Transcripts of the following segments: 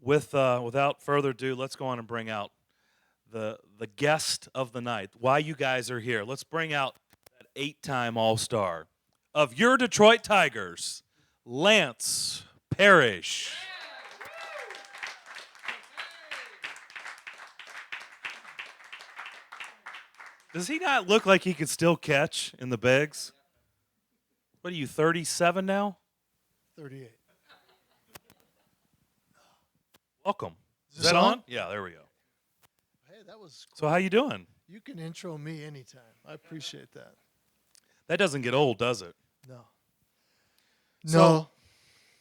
Without further ado, let's go on and bring out the guest of the night. Why you guys are here? Let's bring out that 8-time All-Star of your Detroit Tigers, Lance Parish. Does he not look like he could still catch in the bigs? What are you, 37 now? 38. Welcome. Is this on? Yeah, there we go. Hey, that was So how you doing? You can intro me anytime. I appreciate that. That doesn't get old, does it? No. So, No.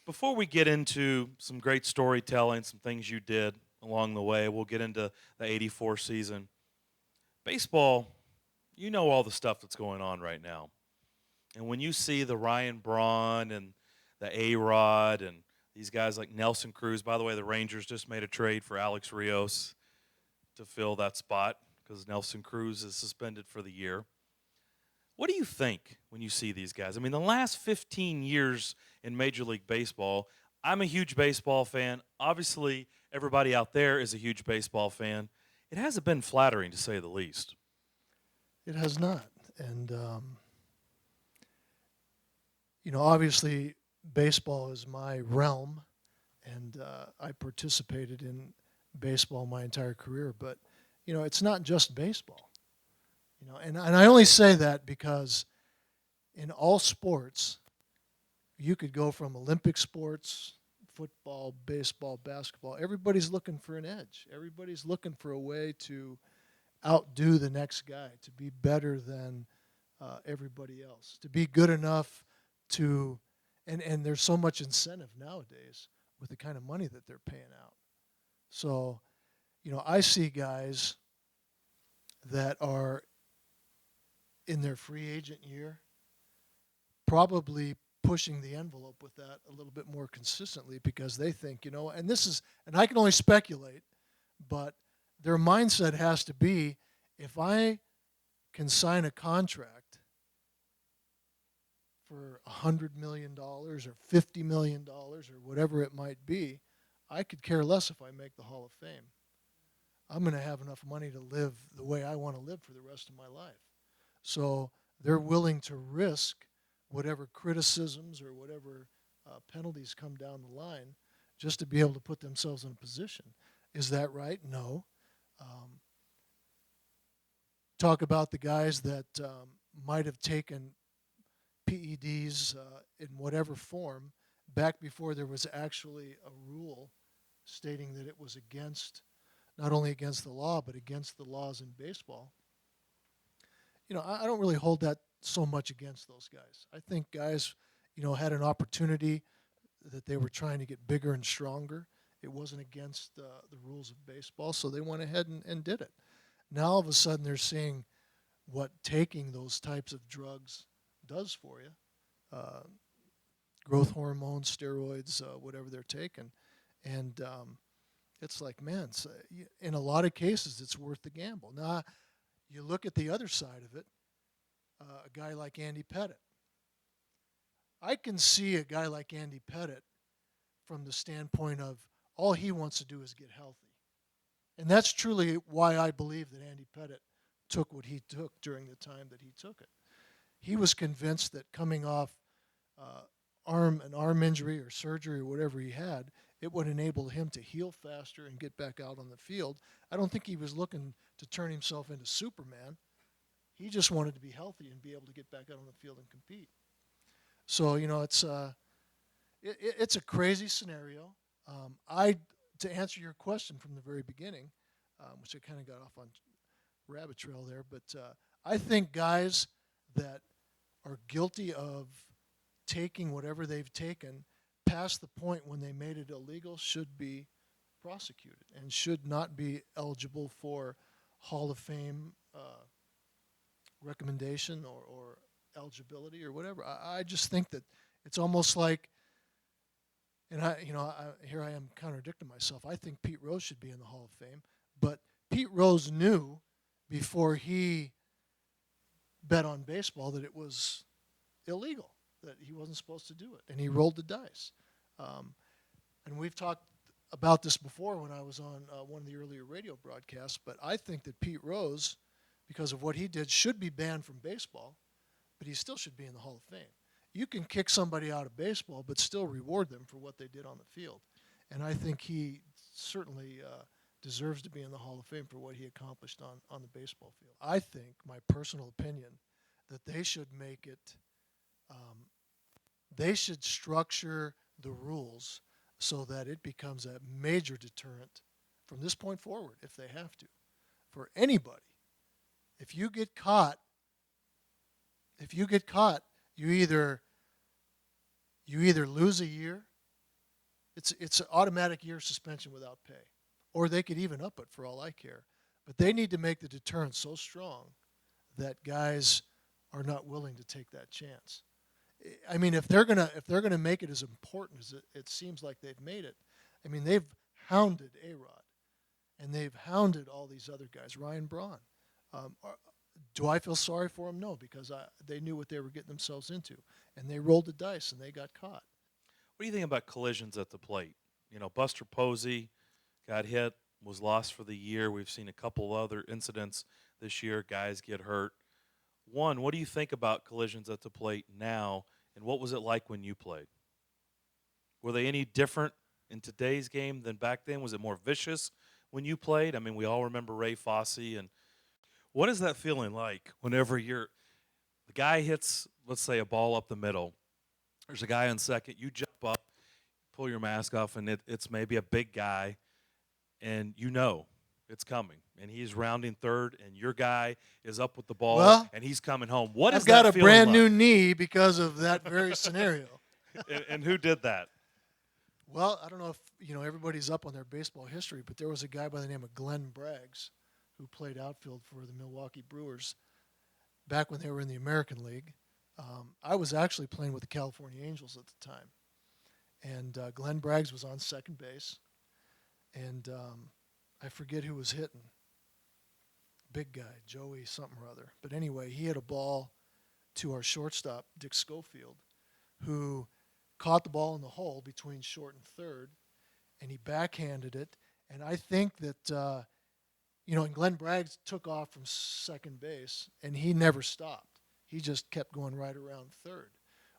Before we get into some great storytelling, some things you did along the way, we'll get into the 84 season. Baseball, you know all the stuff that's going on right now. And when you see the Ryan Braun and the A-Rod and these guys like Nelson Cruz, by the way, the Rangers just made a trade for Alex Rios to fill that spot because Nelson Cruz is suspended for the year. What do you think when you see these guys? I mean, the last 15 years in Major League Baseball, I'm a huge baseball fan. Obviously, everybody out there is a huge baseball fan. It hasn't been flattering, to say the least. It has not. And, obviously, baseball is my realm, and I participated in baseball my entire career. But, it's not just baseball. And I only say that because in all sports, you could go from Olympic sports, football, baseball, basketball. Everybody's looking for an edge. Everybody's looking for a way to outdo the next guy, to be better than everybody else, to be good enough to, and there's so much incentive nowadays with the kind of money that they're paying out. So, I see guys that are in their free agent year, probably pushing the envelope with that a little bit more consistently because they think, and I can only speculate, but their mindset has to be, if I can sign a contract for $100 million or $50 million or whatever it might be, I could care less if I make the Hall of Fame. I'm going to have enough money to live the way I want to live for the rest of my life. So they're willing to risk whatever criticisms or whatever penalties come down the line just to be able to put themselves in a position. Is that right? No. Talk about the guys that might have taken PEDs in whatever form back before there was actually a rule stating that it was against, not only against the law, but against the laws in baseball. I don't really hold that so much against those guys. I think guys, had an opportunity that they were trying to get bigger and stronger. It wasn't against the rules of baseball, so they went ahead and did it. Now all of a sudden they're seeing what taking those types of drugs does for you. Growth hormones, steroids, whatever they're taking. And it's like, man, in a lot of cases it's worth the gamble. Now, you look at the other side of it, a guy like Andy Pettitte. I can see a guy like Andy Pettitte from the standpoint of all he wants to do is get healthy. And that's truly why I believe that Andy Pettitte took what he took during the time that he took it. He was convinced that coming off an arm injury or surgery or whatever he had, it would enable him to heal faster and get back out on the field. I don't think he was looking to turn himself into Superman. He just wanted to be healthy and be able to get back out on the field and compete. So, it's a crazy scenario. To answer your question from the very beginning, which I kind of got off on rabbit trail there, but I think guys that are guilty of taking whatever they've taken past the point when they made it illegal should be prosecuted and should not be eligible for Hall of Fame recommendation or eligibility or whatever. I just think that it's almost like, and here I am contradicting myself. I think Pete Rose should be in the Hall of Fame, but Pete Rose knew before he bet on baseball that it was illegal, that he wasn't supposed to do it, and he rolled the dice. And we've talked about this before when I was on one of the earlier radio broadcasts, but I think that Pete Rose, because of what he did, should be banned from baseball, but he still should be in the Hall of Fame. You can kick somebody out of baseball, but still reward them for what they did on the field. And I think he certainly deserves to be in the Hall of Fame for what he accomplished on the baseball field. I think, my personal opinion, that they should make it, they should structure the rules so that it becomes a major deterrent from this point forward, if they have to, for anybody. If you get caught, you either lose a year. It's an automatic year suspension without pay, or they could even up it for all I care. But they need to make the deterrent so strong that guys are not willing to take that chance. I mean, if they're gonna make it as important as it seems like they've made it, I mean, they've hounded A-Rod, and they've hounded all these other guys, Ryan Braun. Do I feel sorry for them? No, because they knew what they were getting themselves into, and they rolled the dice and they got caught. What do you think about collisions at the plate? You know, Buster Posey got hit, was lost for the year. We've seen a couple other incidents this year. Guys get hurt. One, what do you think about collisions at the plate now, and what was it like when you played? Were they any different in today's game than back then? Was it more vicious when you played? I mean, we all remember Ray Fosse. And what is that feeling like whenever the guy hits, let's say, a ball up the middle? There's a guy on second. You jump up, pull your mask off, and it's maybe a big guy, and you know it's coming. And he's rounding third, and your guy is up with the ball, Well, and he's coming home. What is I've got that a feeling brand like? new knee because of that very scenario. And who did that? Well, I don't know if everybody's up on their baseball history, but there was a guy by the name of Glenn Braggs who played outfield for the Milwaukee Brewers back when they were in the American League. I was actually playing with the California Angels at the time, and Glenn Braggs was on second base, and I forget who was hitting. Big guy, Joey something or other. But anyway, he hit a ball to our shortstop, Dick Schofield, who caught the ball in the hole between short and third, and he backhanded it. And I think that, and Glenn Braggs took off from second base, and he never stopped. He just kept going right around third.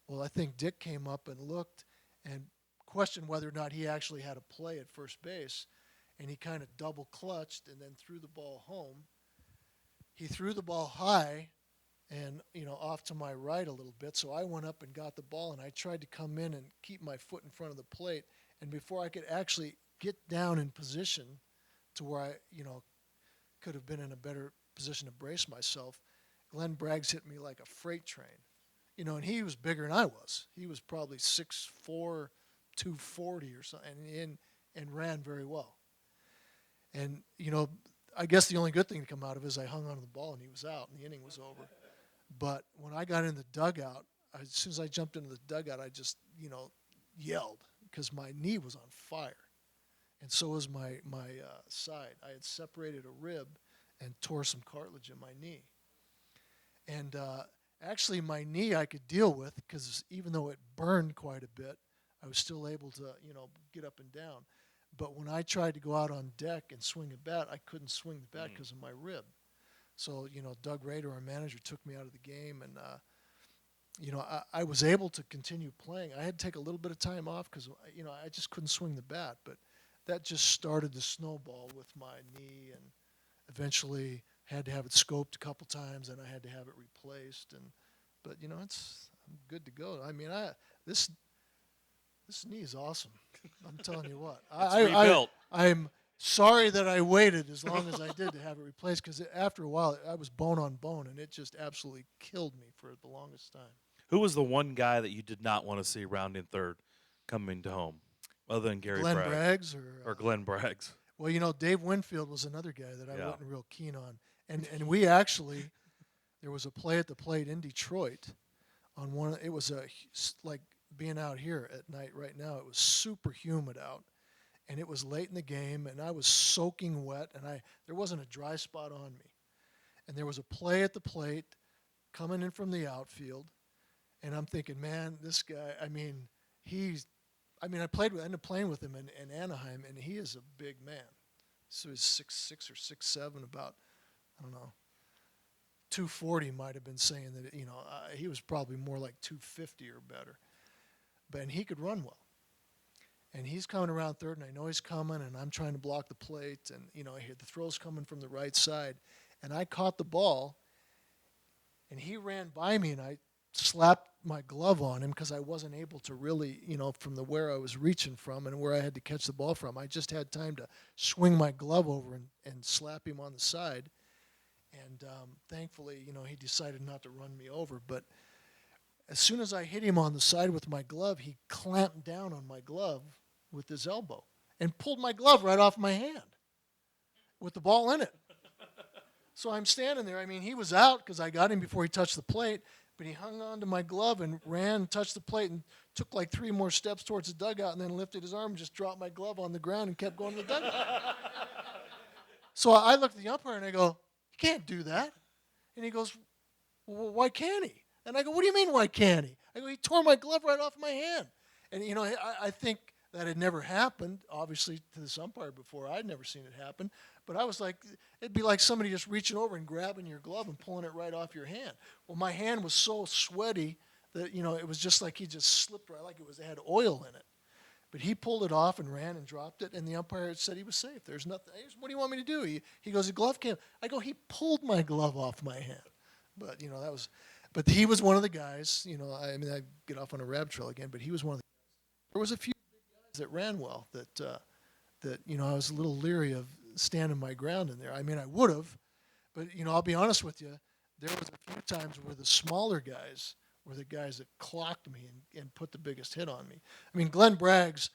Well, I think Dick came up and looked and questioned whether or not he actually had a play at first base, and he kind of double clutched and then threw the ball home. He threw the ball high and, off to my right a little bit, so I went up and got the ball, and I tried to come in and keep my foot in front of the plate, and before I could actually get down in position to where I, could have been in a better position to brace myself, Glenn Braggs hit me like a freight train. And he was bigger than I was. He was probably 6'4", 240 or something, and ran very well. And, I guess the only good thing to come out of it is I hung onto the ball and he was out and the inning was over. But when I got in the dugout, as soon as I jumped into the dugout, I just, yelled because my knee was on fire. And so was my side. I had separated a rib and tore some cartilage in my knee. And actually, my knee I could deal with because even though it burned quite a bit, I was still able to, get up and down. But when I tried to go out on deck and swing a bat, I couldn't swing the bat because of my rib. So, Doug Rader, our manager, took me out of the game, and I was able to continue playing. I had to take a little bit of time off because I just couldn't swing the bat. But that just started the snowball with my knee, and eventually had to have it scoped a couple times, and I had to have it replaced. But I'm good to go. I mean, this knee is awesome. I'm telling you what. It's rebuilt. I'm sorry that I waited as long as I did to have it replaced because after a while I was bone on bone, and it just absolutely killed me for the longest time. Who was the one guy that you did not want to see rounding third coming to home, other than Gary Glenn Braggs? Braggs Or Glenn Braggs? Well, Dave Winfield was another guy that I Yeah. wasn't real keen on. And we actually, there was a play at the plate in Detroit on one. It was like being out here at night right now. It was super humid out, and it was late in the game, and I was soaking wet, and there wasn't a dry spot on me. And there was a play at the plate coming in from the outfield, and I'm thinking, man, this guy, I mean, I mean, ended up playing with him in Anaheim, and he is a big man. So he's 6'6" or 6'7", about, I don't know, 240 might have been saying that, he was probably more like 250 or better. And he could run well. And he's coming around third, and I know he's coming, and I'm trying to block the plate, and, I hear the throw's coming from the right side. And I caught the ball, and he ran by me, and I slapped my glove on him because I wasn't able to really, from where I was reaching from and where I had to catch the ball from. I just had time to swing my glove over and slap him on the side. And thankfully, he decided not to run me over. But as soon as I hit him on the side with my glove, he clamped down on my glove with his elbow and pulled my glove right off my hand with the ball in it. So I'm standing there. I mean, he was out because I got him before he touched the plate, but he hung on to my glove and ran, touched the plate, and took like 3 more steps towards the dugout, and then lifted his arm and just dropped my glove on the ground and kept going to the dugout. So I looked at the umpire and I go, "You can't do that." And he goes, "Well, why can't he?" And I go, "What do you mean, why can't he?" I go, "He tore my glove right off my hand." And, I think that had never happened, obviously, to this umpire before. I'd never seen it happen. But I was like, it'd be like somebody just reaching over and grabbing your glove and pulling it right off your hand. Well, my hand was so sweaty that, it was just like he just slipped right, like it had oil in it. But he pulled it off and ran and dropped it, and the umpire said he was safe. There's nothing. What do you want me to do? He goes, "The glove came." I go, "He pulled my glove off my hand." But, that was, but he was one of the guys, I mean, I get off on a rabbit trail again, but he was one of the, there was a few guys that ran well that I was a little leery of standing my ground in there. I mean, I would have, but, I'll be honest with you, there was a few times where the smaller guys were the guys that clocked me and put the biggest hit on me. I mean, Glenn Bragg's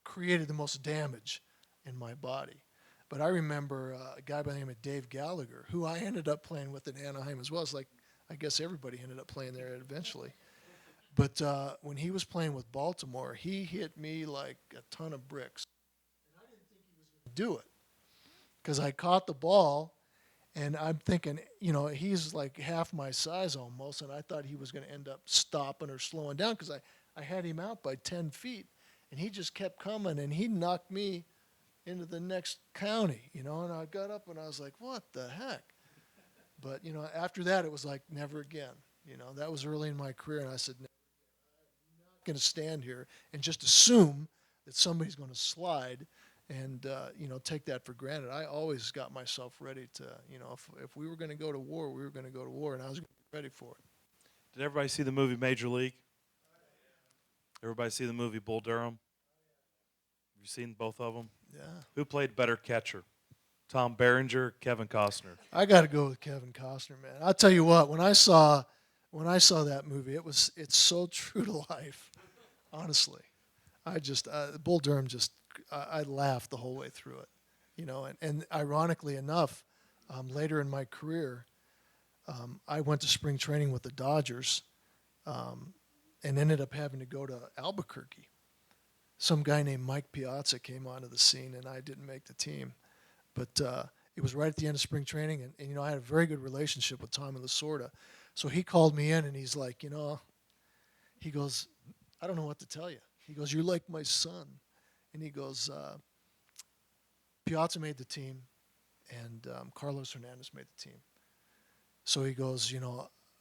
created the most damage in my body. But I remember a guy by the name of Dave Gallagher, who I ended up playing with in Anaheim as well. It's like, I guess everybody ended up playing there eventually. But when he was playing with Baltimore, he hit me like a ton of bricks. And I didn't think he was going to do it because I caught the ball, and I'm thinking, he's like half my size almost, and I thought he was going to end up stopping or slowing down because I had him out by 10 feet, and he just kept coming, and he knocked me into the next county, and I got up and I was like, what the heck? But, after that, it was like never again. That was early in my career, and I said, no, I'm not going to stand here and just assume that somebody's going to slide and, take that for granted. I always got myself ready to, if we were going to go to war, we were going to go to war, and I was going to be ready for it. Did everybody see the movie Major League? Everybody see the movie Bull Durham? Have you seen both of them? Yeah. Who played better catcher? Tom Berenger, Kevin Costner? I got to go with Kevin Costner, man. I'll tell you what, when I saw that movie, it's so true to life. Honestly, I just Bull Durham I laughed the whole way through it, and ironically enough, later in my career, I went to spring training with the Dodgers, and ended up having to go to Albuquerque. Some guy named Mike Piazza came onto the scene, and I didn't make the team. But it was right at the end of spring training, and I had a very good relationship with Tommy Lasorda. So he called me in, and he's like, he goes, "I don't know what to tell you." He goes, "You're like my son." And he goes, "Piazza made the team, and Carlos Hernandez made the team. So he goes,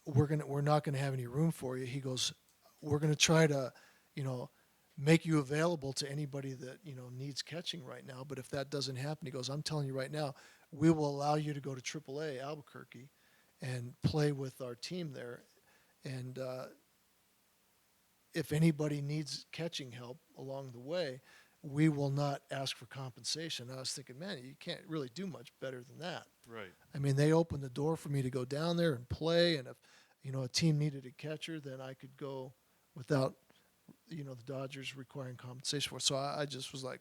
we're not gonna have any room for you." He goes, "We're gonna try to, make you available to anybody that needs catching right now. But if that doesn't happen," he goes, "I'm telling you right now, we will allow you to go to AAA Albuquerque and play with our team there. And if anybody needs catching help along the way, we will not ask for compensation." I was thinking, man, you can't really do much better than that. Right. I mean, they opened the door for me to go down there and play, and if a team needed a catcher, then I could go without the Dodgers requiring compensation for it. So I just was like,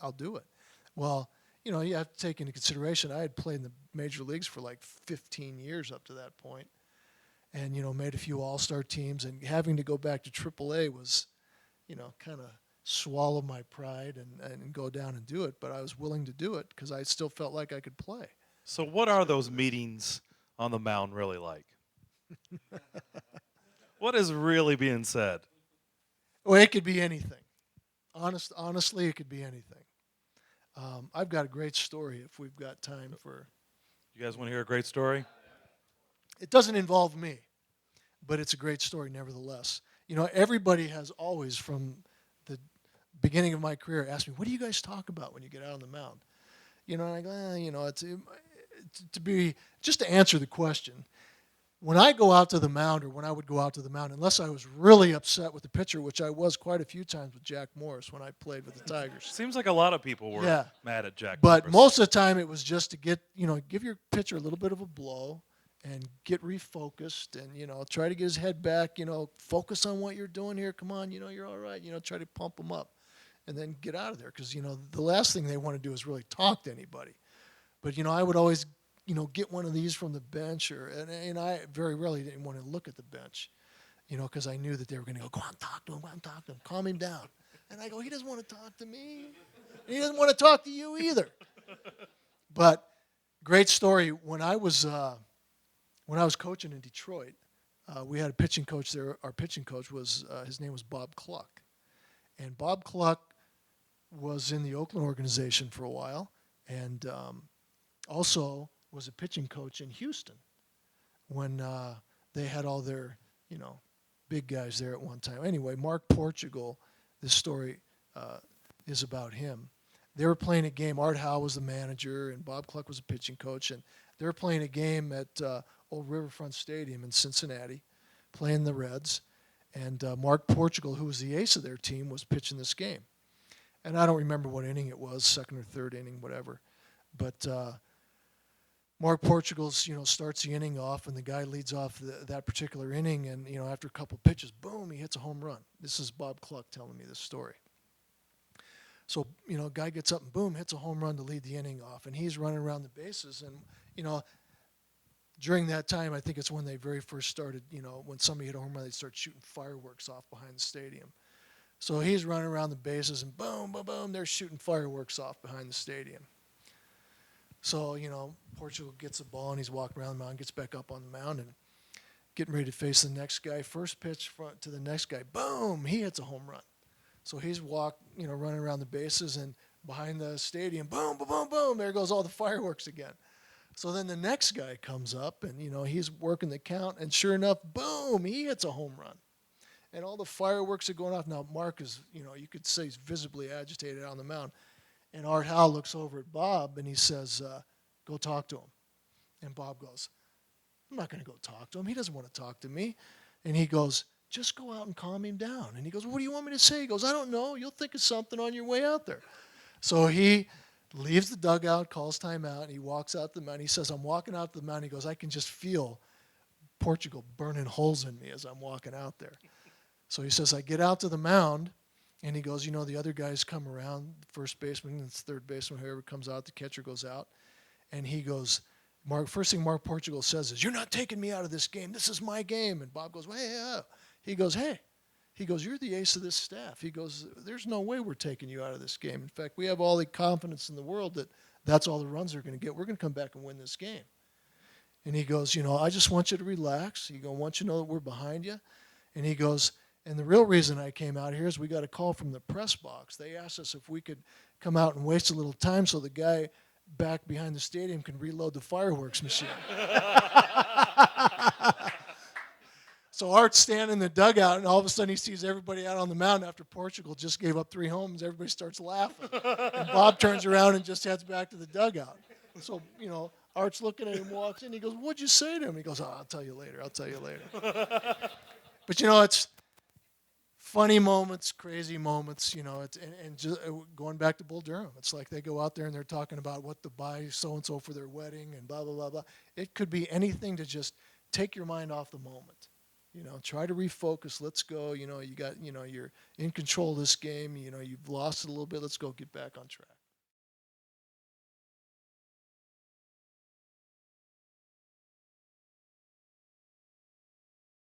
I'll do it. Well, you have to take into consideration I had played in the major leagues for like 15 years up to that point, and made a few all-star teams, and having to go back to AAA was kind of swallow my pride and go down and do it. But I was willing to do it because I still felt like I could play. So what are those meetings on the mound really like? What is really being said? Well, it could be anything. Honestly, it could be anything. I've got a great story if we've got time for. You guys want to hear a great story? It doesn't involve me, but it's a great story nevertheless. Everybody has always, from the beginning of my career, asked me, "What do you guys talk about when you get out on the mound?" And I go, it's to be just to answer the question. When I go out to the mound, or when I would go out to the mound, unless I was really upset with the pitcher, which I was quite a few times with Jack Morris when I played with the Tigers. Seems like a lot of people were Yeah. mad at Jack But Morris. most of the time, it was just to give your pitcher a little bit of a blow and get refocused and, try to get his head back, focus on what you're doing here. Come on, you're all right. Try to pump him up and then get out of there. Because, the last thing they want to do is really talk to anybody. But, I would always, get one of these from the bench and I very rarely didn't want to look at the bench, because I knew that they were going to go on, talk to him, calm him down. And I go, he doesn't want to talk to me. And he doesn't want to talk to you either. But great story. When I was coaching in Detroit, we had a pitching coach there. Our pitching coach was his name was Bob Cluck, and Bob Cluck was in the Oakland organization for a while, and also was a pitching coach in Houston when they had all their big guys there at one time. Anyway, Mark Portugal. This story is about him. They were playing a game. Art Howe was the manager, and Bob Cluck was a pitching coach. And they were playing a game at Old Riverfront Stadium in Cincinnati, playing the Reds. And Mark Portugal, who was the ace of their team, was pitching this game. And I don't remember what inning it was, second or third inning, whatever. But Mark Portugal, starts the inning off, and the guy leads off that particular inning. And, after a couple pitches, boom, he hits a home run. This is Bob Cluck telling me this story. So, guy gets up and boom, hits a home run to lead the inning off. And he's running around the bases. And, during that time, I think it's when they very first started, when somebody hit a home run, they'd start shooting fireworks off behind the stadium. So he's running around the bases and boom, boom, boom, they're shooting fireworks off behind the stadium. So, Portugal gets the ball and he's walking around the mound, gets back up on the mound and getting ready to face the next guy. First pitch front to the next guy, boom, he hits a home run. So he's running around the bases and behind the stadium, boom, boom, boom, boom, there goes all the fireworks again. So then the next guy comes up and, he's working the count and sure enough, boom, he hits a home run. And all the fireworks are going off. Now, Mark is, you could say he's visibly agitated on the mound. And Art Howe looks over at Bob and he says, go talk to him. And Bob goes, I'm not going to go talk to him. He doesn't want to talk to me. And he goes, just go out and calm him down. And he goes, what do you want me to say? He goes, I don't know. You'll think of something on your way out there. So he leaves the dugout, calls timeout, and he walks out the mound. He says, I'm walking out the mound. He goes, I can just feel Portugal burning holes in me as I'm walking out there. So he says, I get out to the mound, and he goes, the other guys come around, first baseman and third baseman, whoever comes out, the catcher goes out. And he goes, first thing Mark Portugal says is, you're not taking me out of this game. This is my game. And Bob goes, well, hey. He goes, hey. He goes, you're the ace of this staff. He goes, there's no way we're taking you out of this game. In fact, we have all the confidence in the world that that's all the runs they're going to get. We're going to come back and win this game. And he goes, I just want you to relax. He goes, I want you to know that we're behind you. And he goes, and the real reason I came out here is we got a call from the press box. They asked us if we could come out and waste a little time so the guy back behind the stadium can reload the fireworks machine. So Art's standing in the dugout, and all of a sudden he sees everybody out on the mound after Portugal just gave up 3 homers. Everybody starts laughing. And Bob turns around and just heads back to the dugout. So, Art's looking at him, walks in. He goes, what'd you say to him? He goes, I'll tell you later. But, it's funny moments, crazy moments, and just going back to Bull Durham. It's like they go out there and they're talking about what to buy so-and-so for their wedding and blah, blah, blah, blah. It could be anything to just take your mind off the moment. Try to refocus. Let's go. You got, you're in control of this game. You've lost it a little bit. Let's go get back on track.